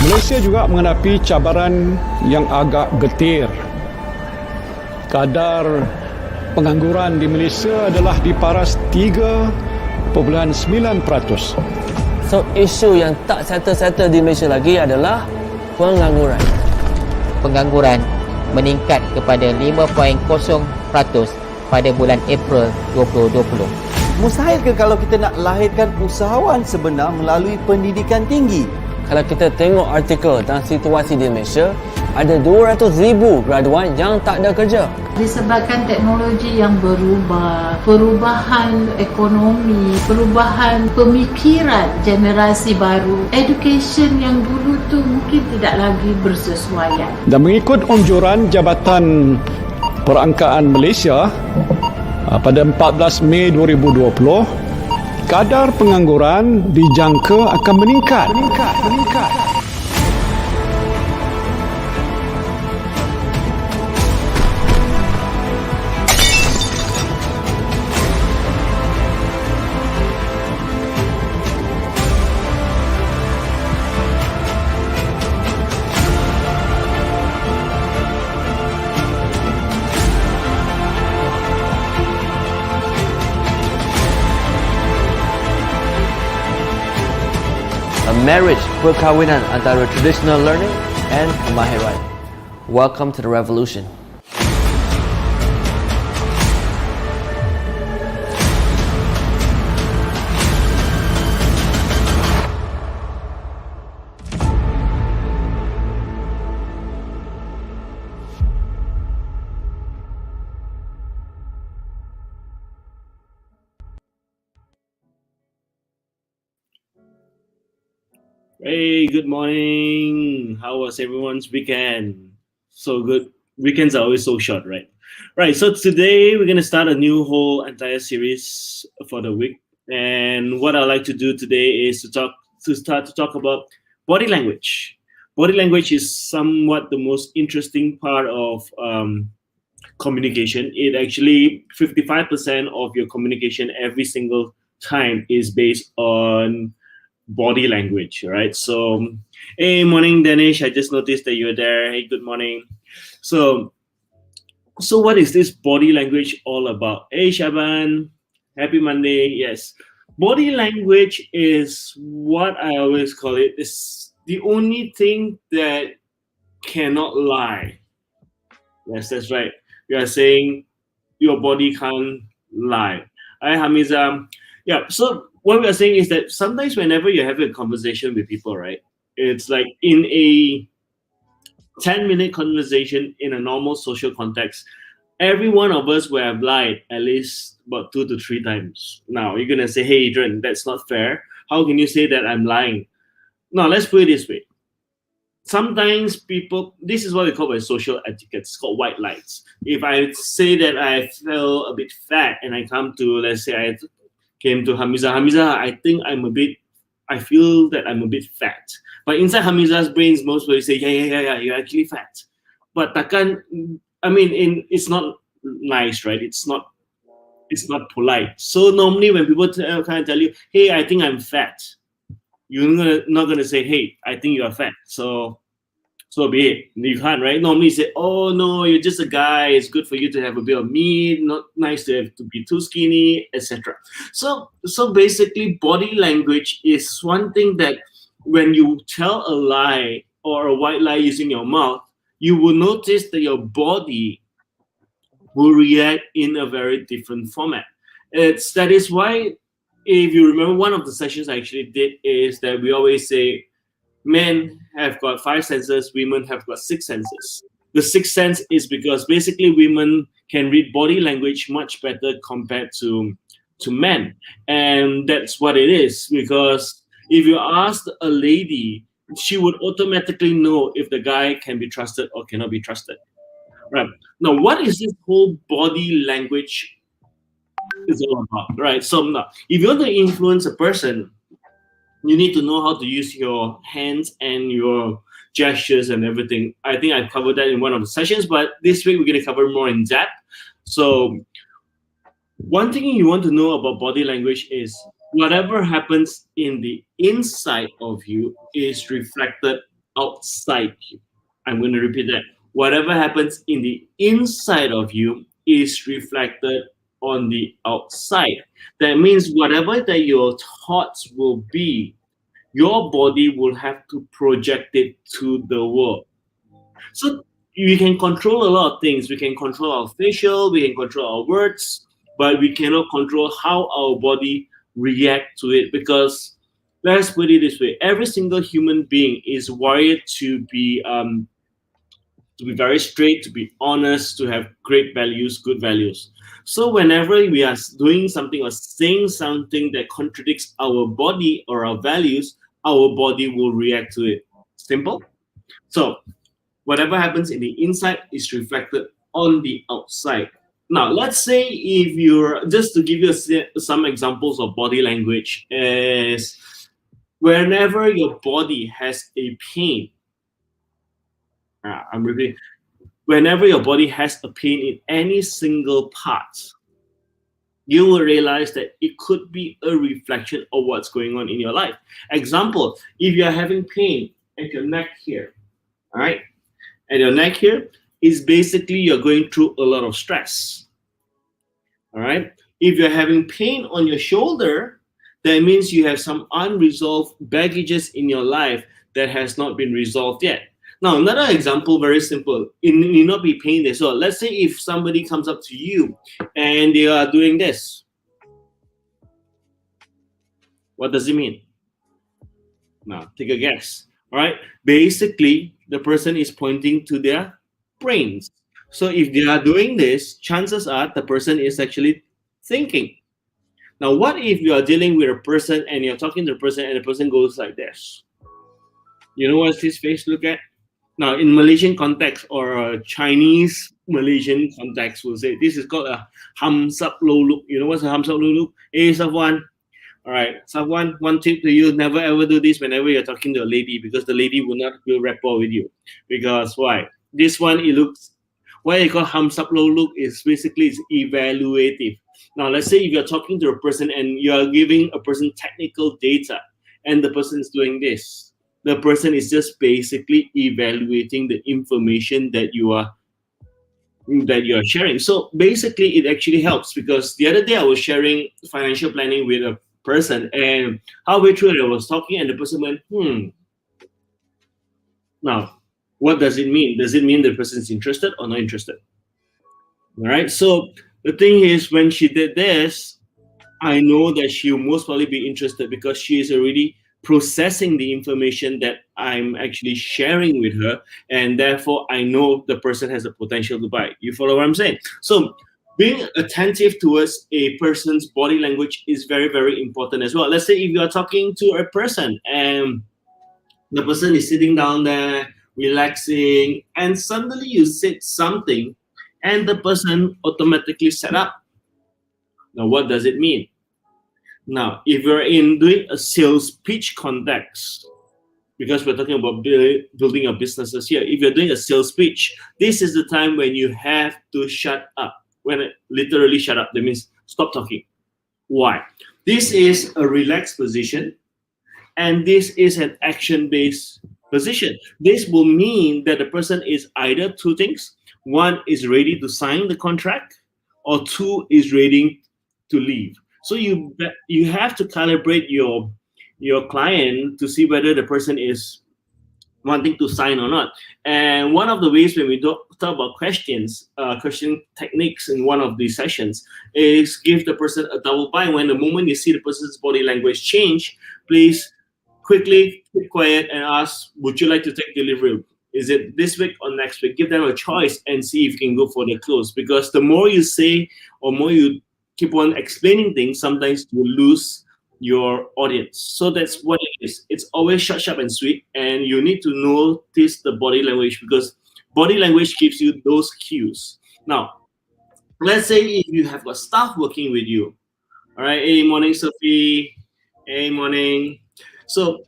Malaysia juga menghadapi cabaran yang agak getir. Kadar pengangguran di Malaysia adalah di paras 3.9%. So, isu yang tak settle-settle di Malaysia lagi adalah pengangguran. Pengangguran meningkat kepada 5.0% pada bulan April 2020. Mustahil ke kalau kita nak lahirkan usahawan sebenar melalui pendidikan tinggi? Kalau kita tengok artikel tentang situasi di Malaysia, ada 200,000 graduan yang tak ada kerja. Disebabkan teknologi yang berubah, perubahan ekonomi, perubahan pemikiran generasi baru, education yang dulu tu mungkin tidak lagi bersesuaian. Dan mengikut anjuran Jabatan Perangkaan Malaysia pada 14 Mei 2020, kadar pengangguran dijangka akan meningkat. A marriage, perkahwinan antara traditional learning and kemahiran. Welcome to the revolution. Hey, good morning. How was everyone's weekend? So good. Weekends are always so short, right? Right. So today we're going to start a new whole entire series for the week. And what I like to do today is start to talk about body language. Body language is somewhat the most interesting part of communication. It actually 55% of your communication every single time is based on body language, right? So, hey, morning, Danish. I just noticed that you're there. Hey, good morning. So what is this body language all about? Hey, Shaban, happy Monday. Yes, body language is what I always call it. It's the only thing that cannot lie. Yes, that's right. You are saying your body can't lie. Hi, Hamiza. Yeah, so what we are saying is that sometimes whenever you have a conversation with people, right, it's like in a 10-minute conversation in a normal social context, every one of us will have lied at least about 2 to 3 times. Now, you're going to say, hey, Adrian, that's not fair. How can you say that I'm lying? No, let's put it this way. Sometimes people, this is what we call by social etiquette. It's called white lies. If I say that I feel a bit fat and I come to, let's say I came to Hamiza, I feel that I'm a bit fat. But inside Hamiza's brains, most will say, yeah, you're actually fat. But it's not nice, right? It's not polite. So normally when people kind of tell you, hey, I think I'm fat, you're not gonna say, hey, I think you are fat. So so be it. You can't, right? Normally you say, oh no, you're just a guy. It's good for you to have a bit of meat, not nice to have to be too skinny, etc. So basically body language is one thing that when you tell a lie or a white lie using your mouth, you will notice that your body will react in a very different format. That is why, if you remember, one of the sessions I actually did is that we always say men have got 5 senses, women have got 6 senses. The 6th sense is because basically women can read body language much better compared to men, and that's what it is. Because if you ask a lady, she would automatically know if the guy can be trusted or cannot be trusted. Right. Now, what is this whole body language is all about? Right. So now, if you want to influence a person, you need to know how to use your hands and your gestures and everything. I think I covered that in one of the sessions, but this week we're going to cover more in depth. So one thing you want to know about body language is whatever happens in the inside of you is reflected outside you. I'm going to repeat that. Whatever happens in the inside of you is reflected on the outside. That means whatever that your thoughts will be, your body will have to project it to the world. So we can control a lot of things. We can control our facial, we can control our words, but we cannot control how our body react to it. Because let's put it this way: every single human being is wired to be very straight, to be honest, to have great values, good values. So whenever we are doing something or saying something that contradicts our body or our values, our body will react to it. Simple. So whatever happens in the inside is reflected on the outside. Now, let's say if you're, just to give you some examples of body language, is whenever your body has a pain, I'm repeating, whenever your body has a pain in any single part, you will realize that it could be a reflection of what's going on in your life. Example, if you're having pain at your neck here, all right, at your neck here, is basically you're going through a lot of stress, all right? If you're having pain on your shoulder, that means you have some unresolved baggages in your life that has not been resolved yet. Now, another example, very simple. It need not be pain as well. Let's say if somebody comes up to you and they are doing this. What does it mean? Now, take a guess. All right. Basically, the person is pointing to their brains. So if they are doing this, chances are the person is actually thinking. Now, what if you are dealing with a person and you're talking to the person and the person goes like this? You know what's his face look at? Now, in Malaysian context or Chinese Malaysian context, we'll say this is called a hams up low look. You know what's a hams up low look? Hey, Safwan. All right, Safwan, one tip to you: never ever do this whenever you're talking to a lady, because the lady will not feel rapport with you. Because why? This one, it looks, what you call hams up low look is basically it's evaluative. Now, let's say if you're talking to a person and you're giving a person technical data and the person is doing this. The person is just basically evaluating the information that you are sharing. So basically, it actually helps, because the other day I was sharing financial planning with a person, and halfway through I was talking, and the person went, Now, what does it mean? Does it mean the person is interested or not interested? All right. So the thing is, when she did this, I know that she will most probably be interested, because she is already processing the information that I'm actually sharing with her, and therefore I know the person has the potential to buy. You follow what I'm saying? So being attentive towards a person's body language is very, very important as well. Let's say if you are talking to a person and the person is sitting down there, relaxing, and suddenly you said something and the person automatically sat up. Now, what does it mean? Now, if you're in doing a sales pitch context, because we're talking about building your businesses here, if you're doing a sales pitch, this is the time when you have to shut up. When literally shut up, that means stop talking. Why? This is a relaxed position, and this is an action-based position. This will mean that the person is either two things. One is ready to sign the contract, or two is ready to leave. So you have to calibrate your client to see whether the person is wanting to sign or not. And one of the ways when we talk about questions, question techniques in one of these sessions is give the person a double bind. When the moment you see the person's body language change, please quickly keep quiet and ask, would you like to take delivery? Is it this week or next week? Give them a choice and see if you can go for the close. Because the more you say or more you keep on explaining things, sometimes you lose your audience. So that's what it is. It's always short, sharp, and sweet. And you need to notice the body language, because body language gives you those cues. Now, let's say if you have got staff working with you. All right. Hey, morning, Sophie. Hey, morning. So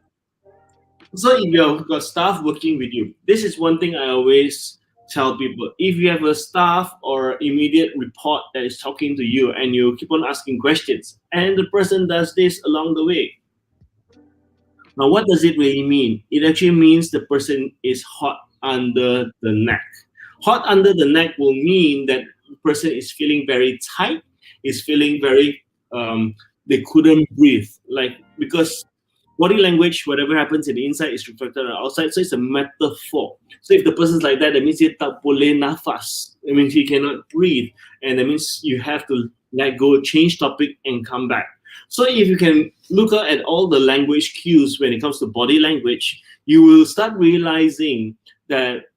if you've got staff working with you, this is one thing I always tell people. If you have a staff or immediate report that is talking to you and you keep on asking questions and the person does this along the way, now what does it really mean? It actually means the person is hot under the neck. Hot under the neck will mean that the person is feeling very tight, is feeling very, they couldn't breathe. Because body language, whatever happens in the inside is reflected on the outside. So it's a metaphor. So if the person's like that, that means dia tak boleh nafas. It means he cannot breathe. And that means you have to let go, change topic, and come back. So if you can look at all the language cues when it comes to body language, you will start realizing that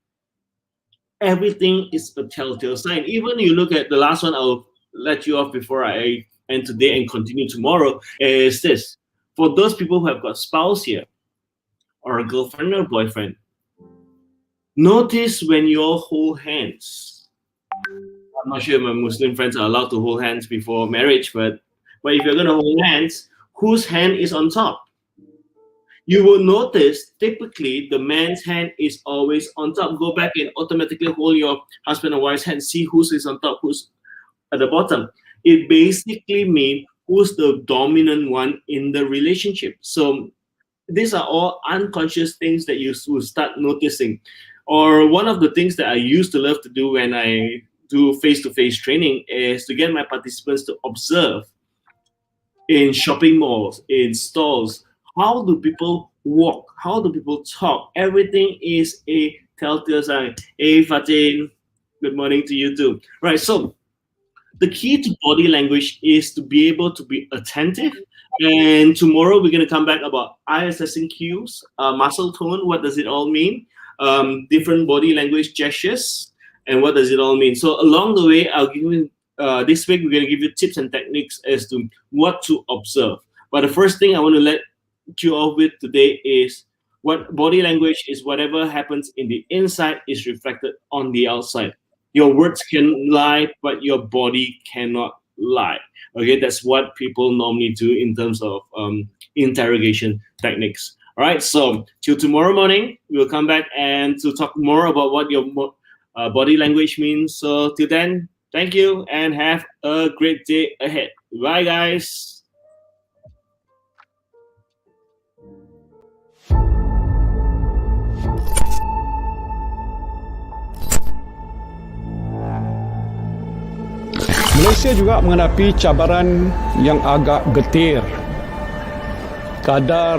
everything is a telltale sign. Even you look at the last one, I'll let you off before I end today and continue tomorrow, is this. For those people who have got spouse here, or a girlfriend or boyfriend, notice when you all hold hands. I'm not sure if my Muslim friends are allowed to hold hands before marriage, but if you're going to hold hands, whose hand is on top? You will notice typically the man's hand is always on top. Go back and automatically hold your husband or wife's hand, see who's is on top, who's at the bottom. It basically means who's the dominant one in the relationship. So these are all unconscious things that you will start noticing. Or one of the things that I used to love to do when I do face-to-face training is to get my participants to observe in shopping malls, in stalls. How do people walk? How do people talk? Everything is a telltale sign. Hey, Fatin, good morning to you too. Right, so the key to body language is to be able to be attentive. And tomorrow we're going to come back about eye assessing cues, muscle tone, what does it all mean, different body language gestures, and what does it all mean. So along the way, I'll give you, this week we're going to give you tips and techniques as to what to observe. But the first thing I want to let you off with today is what body language is. Whatever happens in the inside is reflected on the outside. Your words can lie, but your body cannot lie. Okay, that's what people normally do in terms of interrogation techniques. All right, so till tomorrow morning, we'll come back and to talk more about what your body language means. So till then, thank you and have a great day ahead. Bye, guys. Malaysia juga menghadapi cabaran yang agak getir. Kadar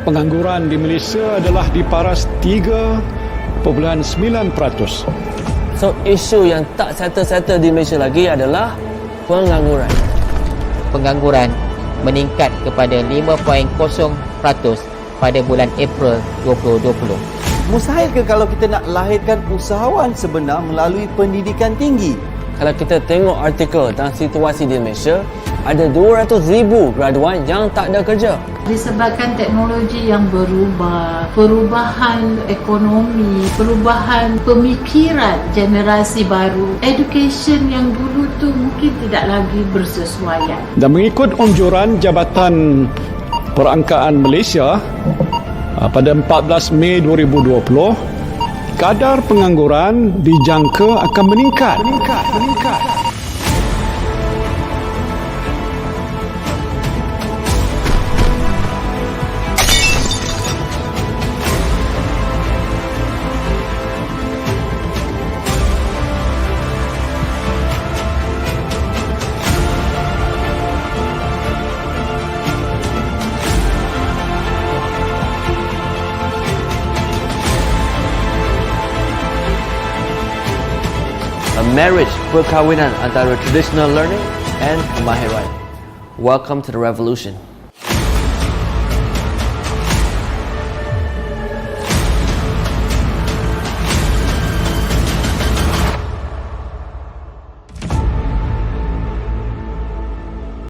pengangguran di Malaysia adalah di paras 3.9%. So, isu yang tak settle-settle di Malaysia lagi adalah pengangguran. Pengangguran meningkat kepada 5.0% pada bulan April 2020. Mustahil ke kalau kita nak lahirkan usahawan sebenar melalui pendidikan tinggi? Kalau kita tengok artikel tentang situasi di Malaysia, ada 200,000 graduan yang tak ada kerja. Disebabkan teknologi yang berubah, perubahan ekonomi, perubahan pemikiran generasi baru, education yang dulu tu mungkin tidak lagi bersesuaian. Dan mengikut anjuran Jabatan Perangkaan Malaysia pada 14 Mei 2020, kadar pengangguran dijangka akan meningkat. marriage perkahwinan antara traditional learning and kemahiran. Welcome to the revolution.